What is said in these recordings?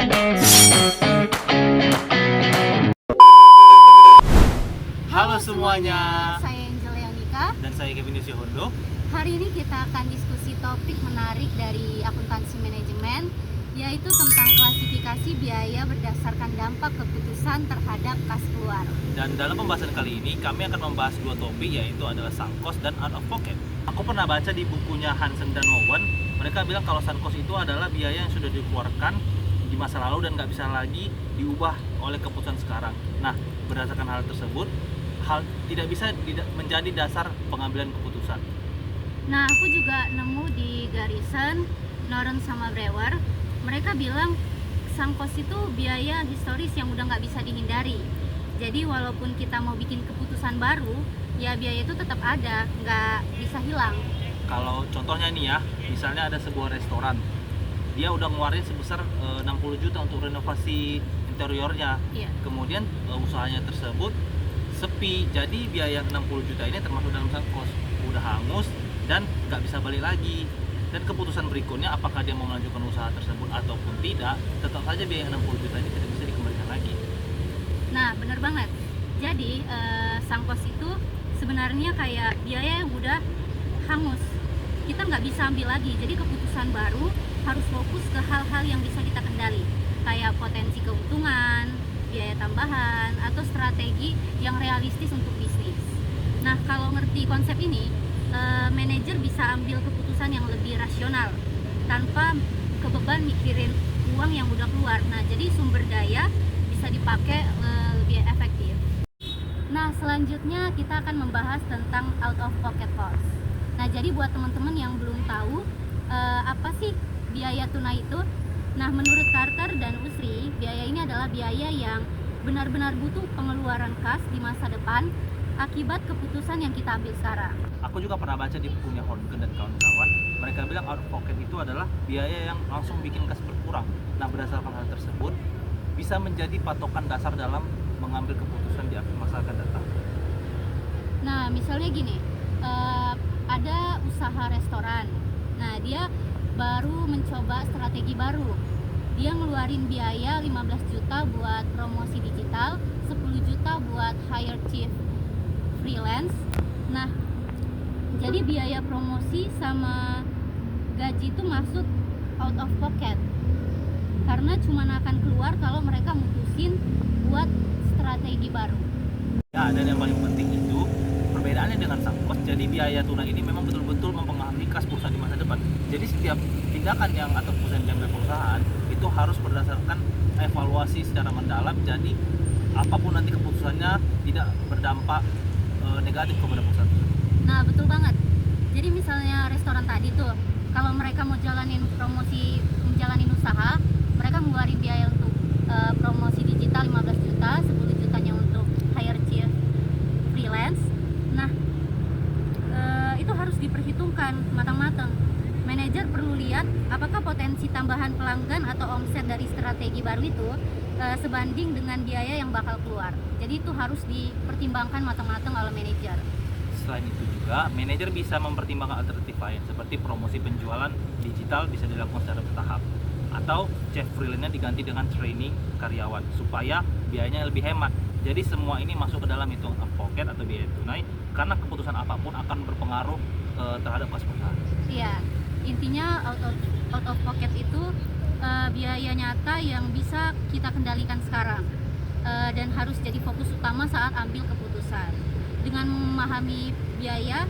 Halo semuanya, Saya Angel Leonika. dan saya Kevin Hondo. Hari ini kita akan diskusi topik menarik dari akuntansi manajemen, yaitu tentang klasifikasi biaya berdasarkan dampak keputusan terhadap kas keluar. Dan dalam pembahasan kali ini kami akan membahas dua topik, yaitu adalah sunk cost dan out of pocket. Aku pernah baca di bukunya Hansen dan Mowen, mereka bilang kalau sunk cost itu adalah biaya yang sudah dikeluarkan di masa lalu dan nggak bisa lagi diubah oleh keputusan sekarang. Nah, berdasarkan hal tersebut, hal tidak bisa menjadi dasar pengambilan keputusan. Nah, aku juga nemu di Garrison, Noren sama Brewer, mereka bilang sunk cost itu biaya historis yang udah nggak bisa dihindari. Jadi walaupun kita mau bikin keputusan baru, ya biaya itu tetap ada, nggak bisa hilang. Kalau contohnya nih ya, misalnya ada sebuah restoran, dia udah ngeluarin sebesar 60 juta untuk renovasi interiornya. Iya. Kemudian usahanya tersebut sepi, jadi biaya 60 juta ini termasuk dalam sunk cost, udah hangus dan nggak bisa balik lagi. Dan keputusan berikutnya apakah dia mau melanjutkan usaha tersebut ataupun tidak, tetap saja biaya 60 juta ini tidak bisa dikembalikan lagi. Nah, bener banget. Jadi sunk cost itu sebenarnya kayak biaya yang udah hangus, kita nggak bisa ambil lagi. Jadi keputusan baru harus fokus ke hal-hal yang bisa kita kendali, kayak potensi keuntungan, biaya tambahan, atau strategi yang realistis untuk bisnis. Nah, kalau ngerti konsep ini, manajer bisa ambil keputusan yang lebih rasional tanpa kebeban mikirin uang yang udah keluar. Nah, jadi sumber daya bisa dipakai lebih efektif. Nah, selanjutnya kita akan membahas tentang out of pocket cost. Nah, jadi buat teman-teman yang belum tahu apa sih biaya tunai itu? Nah, menurut Carter dan Usri, biaya ini adalah biaya yang benar-benar butuh pengeluaran kas di masa depan akibat keputusan yang kita ambil sekarang. Aku juga pernah baca di bukunya Hornken dan kawan-kawan, mereka bilang out of pocket itu adalah biaya yang langsung bikin kas berkurang. Nah, berdasarkan hal tersebut, bisa menjadi patokan dasar dalam mengambil keputusan di masa akan datang. Nah, misalnya gini, ada usaha restoran. Nah, dia baru mencoba strategi baru. Dia ngeluarin biaya 15 juta buat promosi digital, 10 juta buat hire chief freelance. Nah, jadi biaya promosi sama gaji itu masuk out of pocket, karena cuma akan keluar kalau mereka mutusin buat strategi baru. Ya, dan yang paling penting itu perbedaannya dengan sunk cost. Jadi biaya tunai ini memang betul-betul mempengaruhi kas perusahaan di masa depan. Jadi setiap tindakan yang atau keputusan yang diambil perusahaan itu harus berdasarkan evaluasi secara mendalam. Jadi apapun nanti keputusannya tidak berdampak negatif kepada perusahaan. Nah, betul banget. Jadi misalnya restoran tadi tuh, kalau mereka mau jalanin promosi, menjalanin usaha, mereka ngeluarin biaya untuk promosi digital 15 juta, 10 jutanya untuk hire chief freelance. Nah, itu harus diperhitungkan matang-matang. Manajer perlu lihat apakah potensi tambahan pelanggan atau omset dari strategi baru itu sebanding dengan biaya yang bakal keluar. Jadi itu harus dipertimbangkan matang-matang oleh manajer. Selain itu juga, manajer bisa mempertimbangkan alternatif lain seperti promosi penjualan digital bisa dilakukan secara bertahap, atau chef freelance-nya diganti dengan training karyawan supaya biayanya lebih hemat. Jadi semua ini masuk ke dalam hitung pocket atau biaya tunai, karena keputusan apapun akan berpengaruh terhadap kas perusahaan. Iya, intinya out of pocket itu biaya nyata yang bisa kita kendalikan sekarang, dan harus jadi fokus utama saat ambil keputusan. Dengan memahami biaya,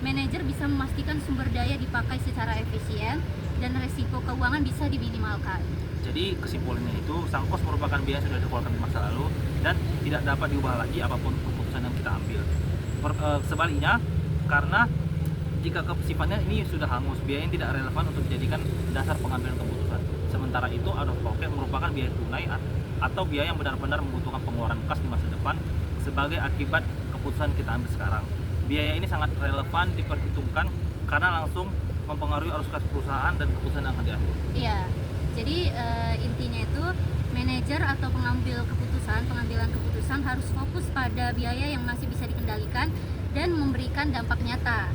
manajer bisa memastikan sumber daya dipakai secara efisien dan resiko keuangan bisa diminimalkan. Jadi kesimpulannya itu, sunk cost merupakan biaya yang sudah dikeluarkan di masa lalu dan tidak dapat diubah lagi apapun keputusan yang kita ambil. Sebaliknya, karena jika sifatnya ini sudah hangus, biaya yang tidak relevan untuk dijadikan dasar pengambilan keputusan. Sementara itu, out of pocket merupakan biaya tunai atau biaya yang benar-benar membutuhkan pengeluaran kas di masa depan sebagai akibat keputusan kita ambil sekarang. Biaya ini sangat relevan diperhitungkan karena langsung mempengaruhi arus kas perusahaan dan keputusan yang akan diambil. Iya, jadi intinya itu manajer atau pengambilan keputusan harus fokus pada biaya yang masih bisa dikendalikan dan memberikan dampak nyata,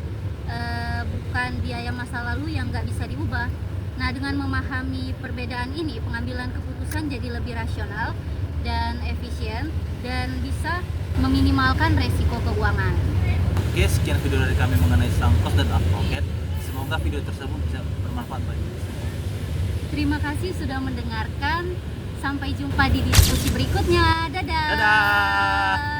bukan biaya masa lalu yang nggak bisa diubah. Nah, dengan memahami perbedaan ini, pengambilan keputusan jadi lebih rasional dan efisien dan bisa meminimalkan resiko keuangan. Oke, sekian video dari kami mengenai sunk cost dan advocate. Semoga video tersebut bisa bermanfaat bagi kita semua. Terima kasih sudah mendengarkan. Sampai jumpa di diskusi berikutnya. Dadah. Dadah.